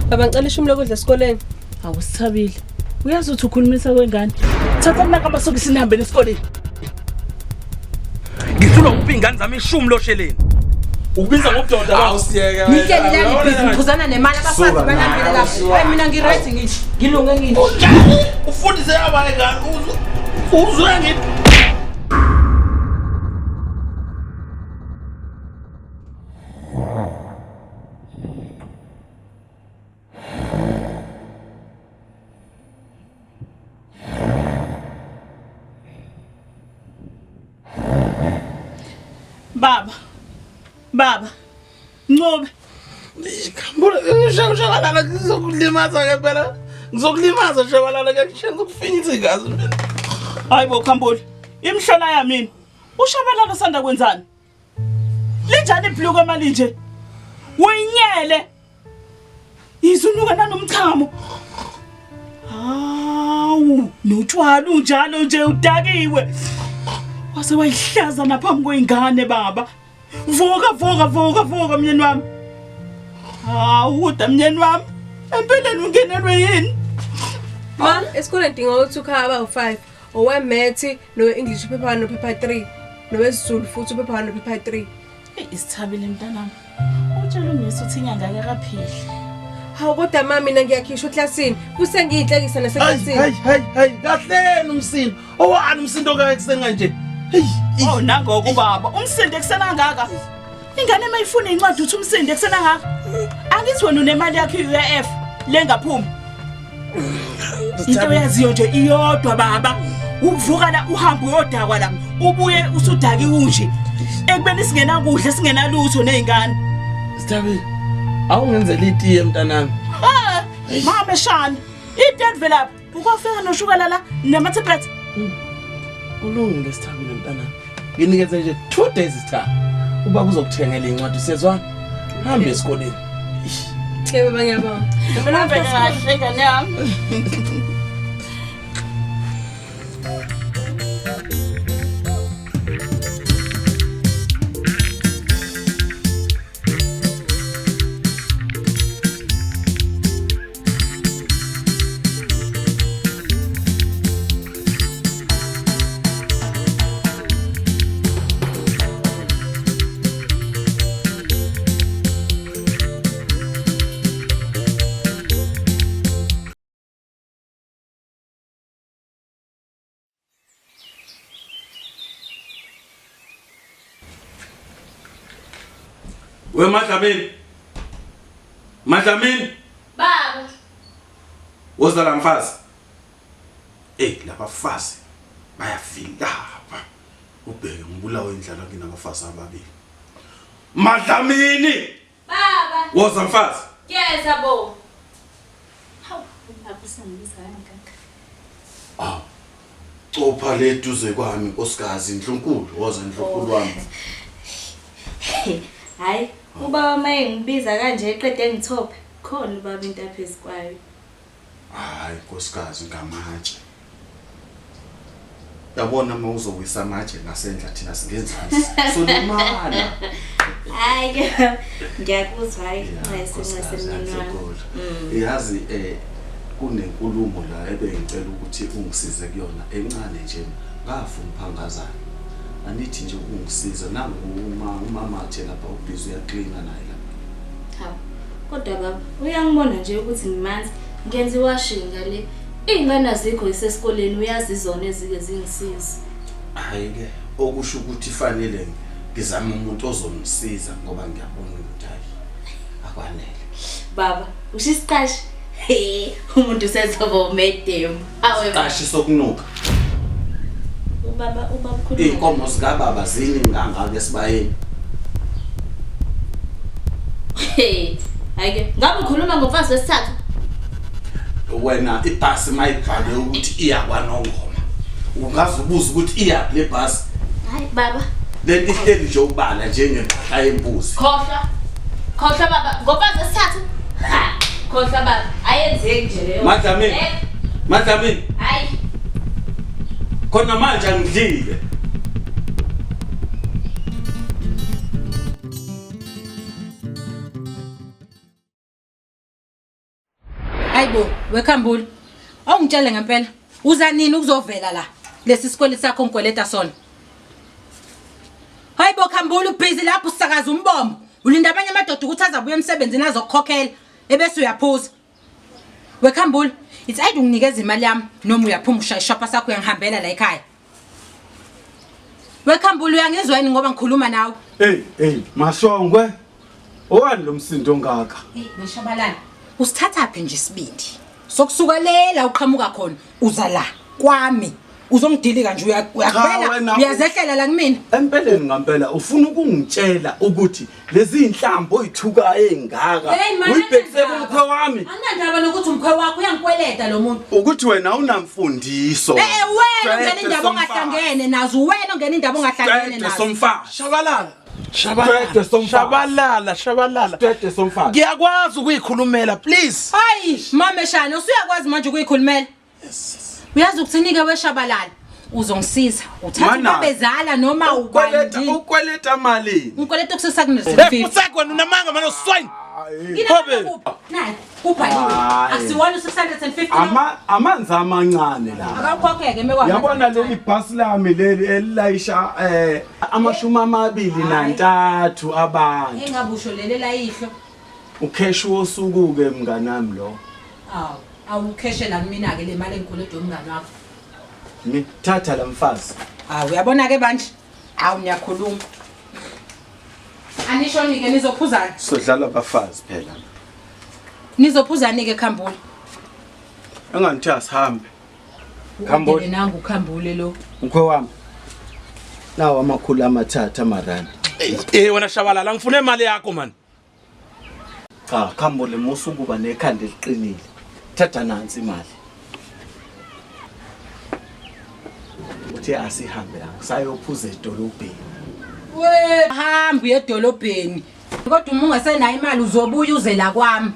Baba ngicela ishumi lokudla esikoleni. Awusithabile. Uyazi uthi ukhulumisa kwengane. Thatha mina kamasokisi nihambe esikoleni. Ngifuna ukuphi ingane zami ishumi losheleni. Ukubiza ngobudoda la. Awusiyeke. Ngitshela ibhizi ngiphuzana nemali abafazi balambile lapha. Hayi mina ngiready ngithi. Ngilunge ngithi. Ufundise abanye ngane uzwe ngithi. Baba. Ngobe Khambula shabalala ngizokulimaza ke phela. Ngizokulimaza shabalala ke ngizokufinyisa igazi mina. hayibo Khambula. Imhlona yami. Ushabalala sanda kwenzani? Linjani ibhluku emali nje? Uyinyele. Izunuka nanomchamo. Hawu, notshwala unjalo nje udakiwe. Wase wayihlaza naphambi kwengane baba. Vuka myeni wami. Hawu, myeni wami. Empeleni ungenelwe yini? Ma, esikoleni ndinga ukuthi ukhaba u5, oweMath, nowe-English uphepha 1 nophepha 3, nowesiZulu futhi uphepha 1 nophepha 3. Isithabile mntanami. Utshela uMisi uthi inyanga akaphili. Hawu kodwa mama mina ngiyakhishwa eklasini. Kusengiyinhlekisa naseklasini. Hayi, kahleni umsindo. Owani umsindo kakuseni kanje? Oh nangoku baba, umsindo ekusena ngaka. Ingane mayifuna incwadi uthi umsindo ekusena ngaka. Angithi wena unemali yakhe uUF lengaphumi. Into yaziyo nje iyodwa baba. Ukuvuka la uhambe uyodakwa la. Ubuye usudaki unje. Ekubeni singena kudla singena lutho nezingane. Sithabile. Awungenzela itiye mntanami. Mama shani. Itiye vela. Ukufika noshukela la namatablet. Ulungile Sithabile mntanami. Nginikeze nje 2 days time. Uba kuzokuthengela incwadi sezwana. Hambe esikoleni. Ke baba ngiyabonga. Mina mfethu kahle ngane yami. We Madlamini. Baba. Wozala mfazi. Laba fazi bayafika lapha. Ubheke ngibulawa indlala kina abafazi ababili. Madlamini. Baba. Woza mfazi. Yes, abo. Hawu, ngaphusangiza ngaka. Copha le duze kwami nkosikazi Ndlunkulu, woza Ndlunkulu wami. Hayi, ubaba maye ngibiza kanje eqede ngithophe. Khona ubaba into aphezulu kwayo. Hayi nkosikazi ngamatshe. Yabona uma uzowisa amatshe ngasendla thina singenzansi. Solimala. Hayi, ngiyakuzwa hayi, ngasemnyanweni. Yazi kunenkulumo la ebengicela ukuthi ungisize kuyona encane nje ngafa umphangazana. Anithi nje ungisiza umama athe lapha ubhizi uyaklina naye lapha. Hawu. Kodwa baba, uyangibona nje ukuthi ngimanzi ngenza iwashinga le. Ingane azikho isesikoleni uyazi izona ezike zingisiza. Hayi ke okusho ukuthi fanele ngizama umuntu ozongisiza ngoba ngiyabona ukuthi hayi akwanele. Baba, ushisiqashi. Umuntu usezoba umedem. Qashi sokunuka. Ubaba khuluma. Inkomo zikababa zini ngangake sibayeni. Ayike, ngabe ukhuluma ngomfazi wesithathu? Wena ibhasi mayibhale ukuthi iya kwaNongoma. Ungazubuza ukuthi iya le bhasi. Hayi baba. Lento ihleli nje ukubala njengempahla yembuzi. Khohla baba, ngomfazi wesithathu. Khohla baba, ayenzeki nje leyo. Madlamini. Hayi. Khona manje angidlile. Hayibo, wekhambula. Awungitshele ngempela. Uza nini ukuzovela la? Lesi sikwele sakho ngikweleta sona. Hayibo khambula ubhizi lapho usakaza umbombo. Ulinda abanye amadoda ukuthi azabuya emsebenzini azokukhokhela ebese uyaphuza. Wekhambula, it's either unginikeza imali yami noma uyaphuma ushaya ishopha sakho uyangihambela la ekhaya. Wekhambula uyangizwa yini ngoba ngikhuluma nawe? Hey, Mashongwe. Owani lo msindo ongaka? Neshabalala. Usithatha phi nje isibindi? Sokusuka lela uqhamuka khona uza la kwami. Uzongidilika nje uyakubela uyazehlela la kumina. Empeleni ngempela ufuna ukungitshela ukuthi lezi inhlambo oyithuka engaka uyibhekise kumkhwe wami. Anandaba nokuthi umkhwe wakho uyangikweleta lo muntu. Ukuthi wena unamfundiso. Wena ungena indaba ongahlangene nazo wena ungena indaba ongahlangene nazo. Somfana. Shabalala. Ngiyakwazi ukuyikhulumela please. Hayi, mameshana usuyakwazi manje ukuyikhulumela? Yes. Uyazi ukuthinika weshabalala. Uzongisiza. Uthatha babezala noma ukwaleti. Ukweleta malini? Ngikweleta kusesa kunesifo. Usakwena unamanga manje swine. Hobe. Nayi, ubhalile. Asiwona u650. Amanzi amancane la. Akakhokheke mekwa. Yabona leli bhasi lami leli elilayisha amashumi 23 abantu. Engabusho leli layihlo. Ukheshi wosuku ke mnganami lo. Awukheshe la mina ke le mali engikoleta umngane wakho. Ngithatha la mfazi. Uyabona ke manje? Niyakhuluma. Anishoni ke nizophuzana. Sodlala abafazi phela. Nizophuzana ke khambula. Engangithi asihambe. Khambule nangu khambule lo. Mkhwe wami. Nawo amakhulu amathathu amarandi. Wena shabalala ngifuna imali yakho man. Cha, khambule musukuba nekhanda eliqinile. Thatha nansi imali. Uthi asihambe la. Sayophuza edolobheni. Hamba edolobheni. Kodwa uma ungasenayo imali uzobuya uze la kwami.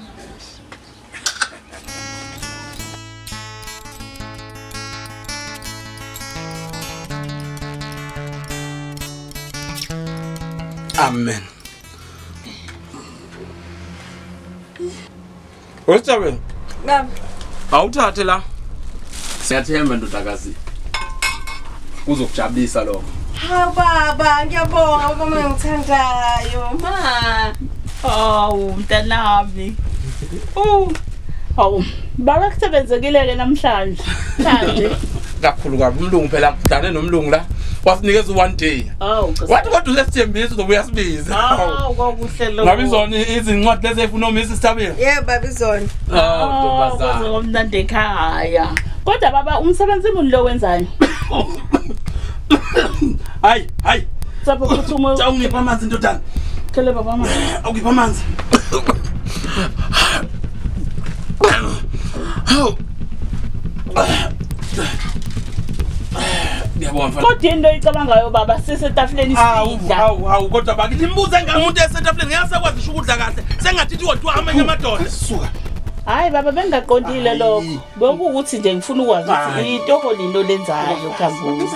Amen. Wethabe. Baba. Awuthathe la. Siyathemba ndodakazi. Uzokujabulisa lokho. Ha baba, ngiyabonga mama engithandayo. Mntanami. Baba kusebenzekile ke namhlanje. Kakhulu kabi umlungu phela kudane nomlungu la. Wasinikeza 1 day. Wathi kodwa usesithembisa uzobuya sibiza. Kwakuhle lo. Ngabe izona izincwadi lezi efuna umisa isithabile. Yebo baba izona. Ntombazana. Ngomnandi ekhaya. Kodwa baba umsebenzi muni lo wenzayo? Hayi. Sapho kuthuma. Awungipha amanzi ndodana. Khele baba mama. Awungipha amanzi. Ngiyabona. Kodwa into icabangayo baba sisetafuleni sidla. Hawu kodwa bakithi imbuze ngamuntu esetafuleni ngiyasakwazi usho ukudla kahle. Sengathi wodwa amanye amadoda. Suka. Hayi baba bengaqondile lokho. Bekuwukuthi nje ngifuna ukwazi ukuthi itoho lino lenzayo khambula.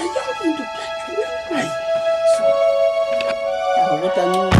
Hayi. Kodwa